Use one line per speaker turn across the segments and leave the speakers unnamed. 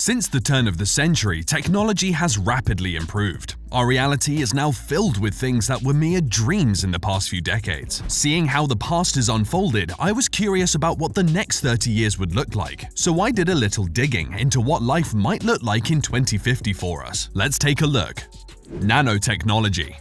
Since the turn of the century, technology has rapidly improved. Our reality is now filled with things that were mere dreams in the past few decades. Seeing how the past has unfolded, I was curious about what the next 30 years would look like. So I did a little digging into what life might look like in 2050 for us. Let's take a look. Nanotechnology.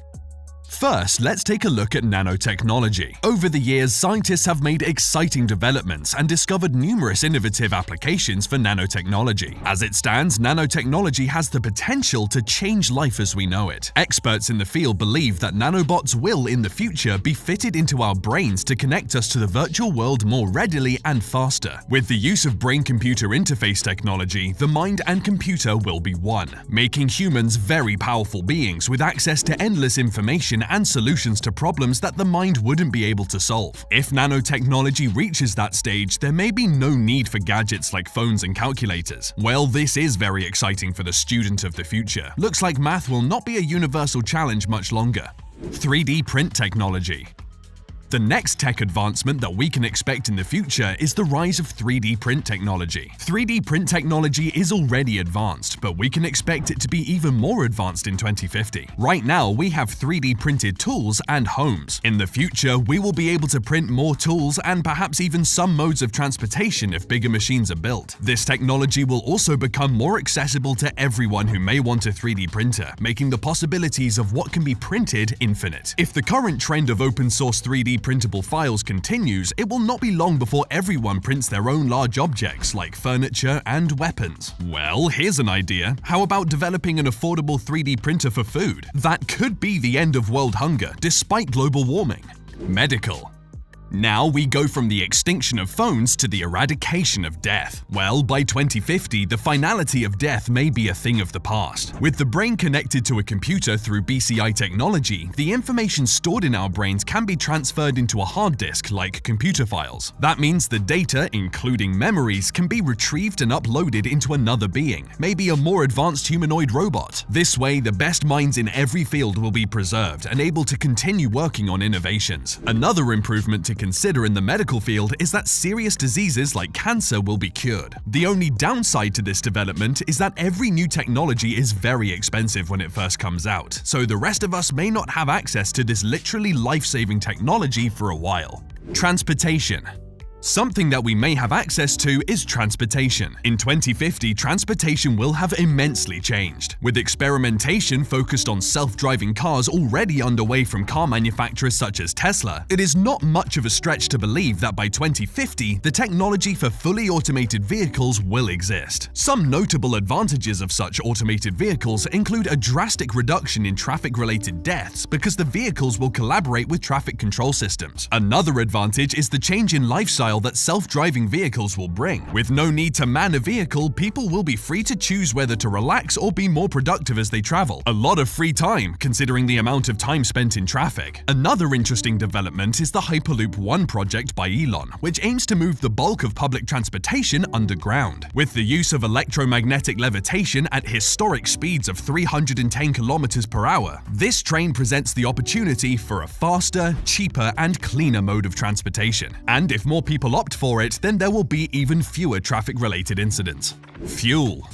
First, let's take a look at nanotechnology. Over the years, scientists have made exciting developments and discovered numerous innovative applications for nanotechnology. As it stands, nanotechnology has the potential to change life as we know it. Experts in the field believe that nanobots will, in the future, be fitted into our brains to connect us to the virtual world more readily and faster. With the use of brain-computer interface technology, the mind and computer will be one, making humans very powerful beings with access to endless information and solutions to problems that the mind wouldn't be able to solve. If nanotechnology reaches that stage, there may be no need for gadgets like phones and calculators. Well, this is very exciting for the student of the future. Looks like math will not be a universal challenge much longer. 3D print technology. The next tech advancement that we can expect in the future is the rise of 3D print technology. 3D print technology is already advanced, but we can expect it to be even more advanced in 2050. Right now, we have 3D printed tools and homes. In the future, we will be able to print more tools and perhaps even some modes of transportation if bigger machines are built. This technology will also become more accessible to everyone who may want a 3D printer, making the possibilities of what can be printed infinite. If the current trend of open source 3D printable files continues, it will not be long before everyone prints their own large objects like furniture and weapons. Well, here's an idea. How about developing an affordable 3D printer for food? That could be the end of world hunger despite global warming. Medical. Now we go from the extinction of phones to the eradication of death. Well, by 2050, the finality of death may be a thing of the past. With the brain connected to a computer through BCI technology, the information stored in our brains can be transferred into a hard disk like computer files. That means the data, including memories, can be retrieved and uploaded into another being, maybe a more advanced humanoid robot. This way, the best minds in every field will be preserved and able to continue working on innovations. Another improvement to consider in the medical field is that serious diseases like cancer will be cured. The only downside to this development is that every new technology is very expensive when it first comes out, so the rest of us may not have access to this literally life-saving technology for a while. Transportation. Something that we may have access to is transportation. In 2050, transportation will have immensely changed. With experimentation focused on self-driving cars already underway from car manufacturers such as Tesla, it is not much of a stretch to believe that by 2050, the technology for fully automated vehicles will exist. Some notable advantages of such automated vehicles include a drastic reduction in traffic-related deaths because the vehicles will collaborate with traffic control systems. Another advantage is the change in lifestyle that self-driving vehicles will bring. With no need to man a vehicle, people will be free to choose whether to relax or be more productive as they travel. A lot of free time, considering the amount of time spent in traffic. Another interesting development is the Hyperloop One project by Elon, which aims to move the bulk of public transportation underground. With the use of electromagnetic levitation at historic speeds of 310 kilometers per hour, this train presents the opportunity for a faster, cheaper, and cleaner mode of transportation. And if more people opt for it, then there will be even fewer traffic-related incidents. Fuel.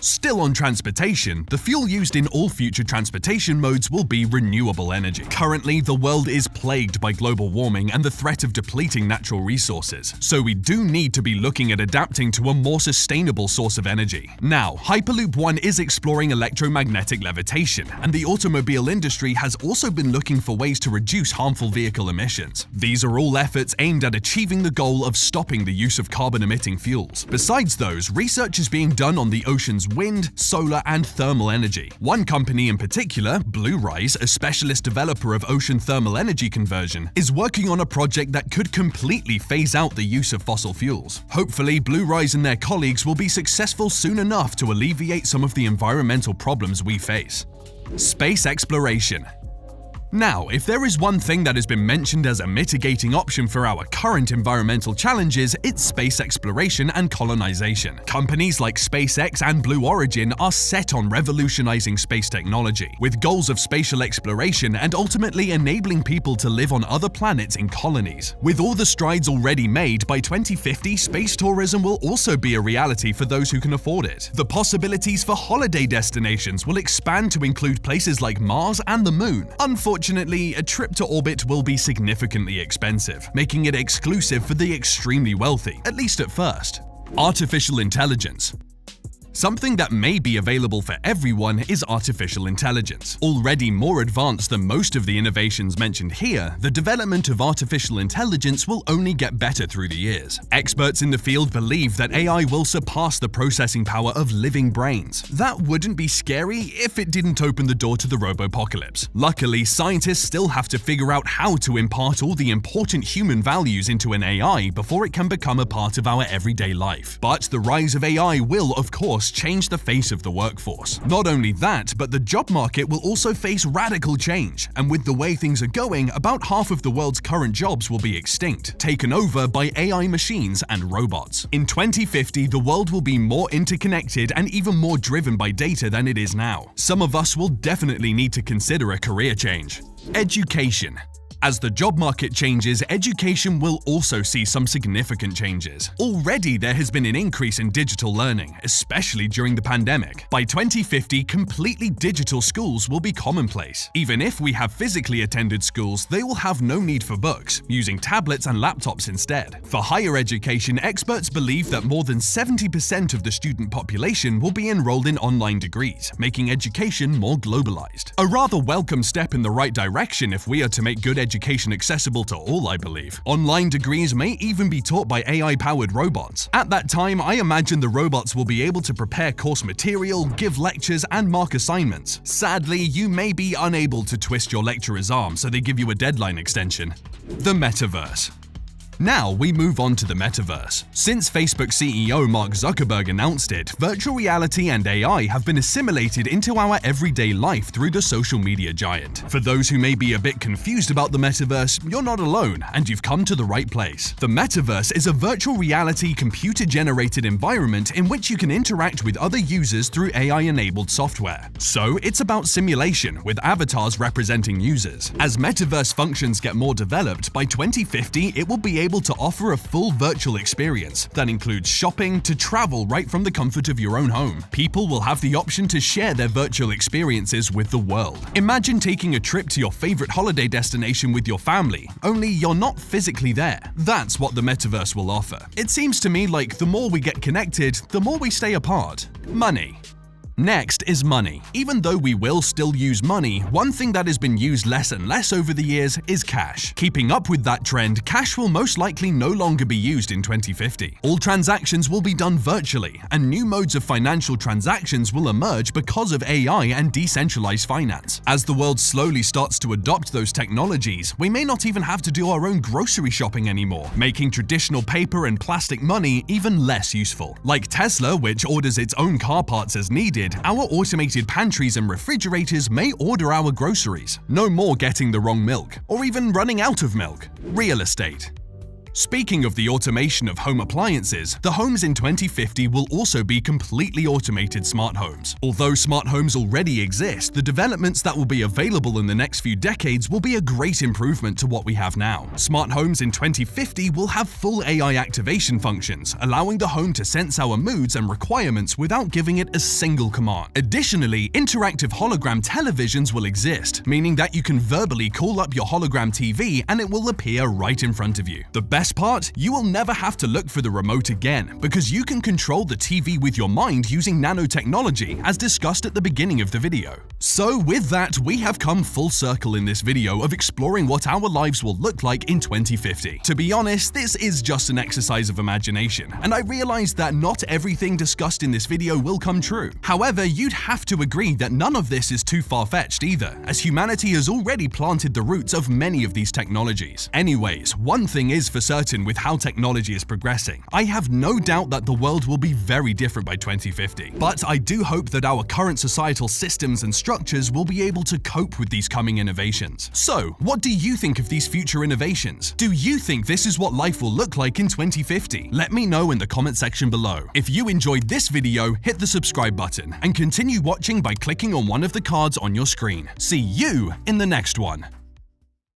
Still on transportation, the fuel used in all future transportation modes will be renewable energy. Currently, the world is plagued by global warming and the threat of depleting natural resources, so we do need to be looking at adapting to a more sustainable source of energy. Now, Hyperloop One is exploring electromagnetic levitation, and the automobile industry has also been looking for ways to reduce harmful vehicle emissions. These are all efforts aimed at achieving the goal of stopping the use of carbon-emitting fuels. Besides those, research is being done on the ocean's wind, solar, and thermal energy. One company in particular, Bluerise, a specialist developer of ocean thermal energy conversion, is working on a project that could completely phase out the use of fossil fuels. Hopefully, Bluerise and their colleagues will be successful soon enough to alleviate some of the environmental problems we face. Space exploration. Now, if there is one thing that has been mentioned as a mitigating option for our current environmental challenges, it's space exploration and colonization. Companies like SpaceX and Blue Origin are set on revolutionizing space technology, with goals of spatial exploration and ultimately enabling people to live on other planets in colonies. With all the strides already made, by 2050, space tourism will also be a reality for those who can afford it. The possibilities for holiday destinations will expand to include places like Mars and the Moon. Unfortunately, a trip to orbit will be significantly expensive, making it exclusive for the extremely wealthy, at least at first. Artificial intelligence. Something that may be available for everyone is artificial intelligence. Already more advanced than most of the innovations mentioned here, the development of artificial intelligence will only get better through the years. Experts in the field believe that AI will surpass the processing power of living brains. That wouldn't be scary if it didn't open the door to the robopocalypse. Luckily, scientists still have to figure out how to impart all the important human values into an AI before it can become a part of our everyday life. But the rise of AI will, of course, change the face of the workforce. Not only that, but the job market will also face radical change, and with the way things are going, about half of the world's current jobs will be extinct, taken over by AI machines and robots. In 2050, the world will be more interconnected and even more driven by data than it is now. Some of us will definitely need to consider a career change. Education. As the job market changes, education will also see some significant changes. Already there has been an increase in digital learning, especially during the pandemic. By 2050, completely digital schools will be commonplace. Even if we have physically attended schools, they will have no need for books, using tablets and laptops instead. For higher education, experts believe that more than 70% of the student population will be enrolled in online degrees, making education more globalized. A rather welcome step in the right direction if we are to make good education accessible to all, I believe. Online degrees may even be taught by AI-powered robots. At that time, I imagine the robots will be able to prepare course material, give lectures, and mark assignments. Sadly, you may be unable to twist your lecturer's arm, so they give you a deadline extension. The metaverse. Now we move on to the metaverse. Since Facebook CEO Mark Zuckerberg announced it, virtual reality and AI have been assimilated into our everyday life through the social media giant. For those who may be a bit confused about the metaverse, you're not alone, and you've come to the right place. The metaverse is a virtual reality computer-generated environment in which you can interact with other users through AI-enabled software. So it's about simulation, with avatars representing users. As metaverse functions get more developed, by 2050 it will be able to offer a full virtual experience that includes shopping to travel right from the comfort of your own home. People will have the option to share their virtual experiences with the world. Imagine taking a trip to your favorite holiday destination with your family, only you're not physically there. That's what the metaverse will offer. It seems to me like the more we get connected, the more we stay apart. Money. Next is money. Even though we will still use money, one thing that has been used less and less over the years is cash. Keeping up with that trend, cash will most likely no longer be used in 2050. All transactions will be done virtually, and new modes of financial transactions will emerge because of AI and decentralized finance. As the world slowly starts to adopt those technologies, we may not even have to do our own grocery shopping anymore, making traditional paper and plastic money even less useful. Like Tesla, which orders its own car parts as needed, our automated pantries and refrigerators may order our groceries. No more getting the wrong milk, or even running out of milk. Real estate. Speaking of the automation of home appliances, the homes in 2050 will also be completely automated smart homes. Although smart homes already exist, the developments that will be available in the next few decades will be a great improvement to what we have now. Smart homes in 2050 will have full AI activation functions, allowing the home to sense our moods and requirements without giving it a single command. Additionally, interactive hologram televisions will exist, meaning that you can verbally call up your hologram TV and it will appear right in front of you. The best part, you will never have to look for the remote again, because you can control the TV with your mind using nanotechnology, as discussed at the beginning of the video. So with that, we have come full circle in this video of exploring what our lives will look like in 2050. To be honest, this is just an exercise of imagination, and I realize that not everything discussed in this video will come true. However, you'd have to agree that none of this is too far-fetched either, as humanity has already planted the roots of many of these technologies. Anyways, one thing is for certain, certain with how technology is progressing. I have no doubt that the world will be very different by 2050. But I do hope that our current societal systems and structures will be able to cope with these coming innovations. So, what do you think of these future innovations? Do you think this is what life will look like in 2050? Let me know in the comment section below. If you enjoyed this video, hit the subscribe button and continue watching by clicking on one of the cards on your screen. See you in the next one.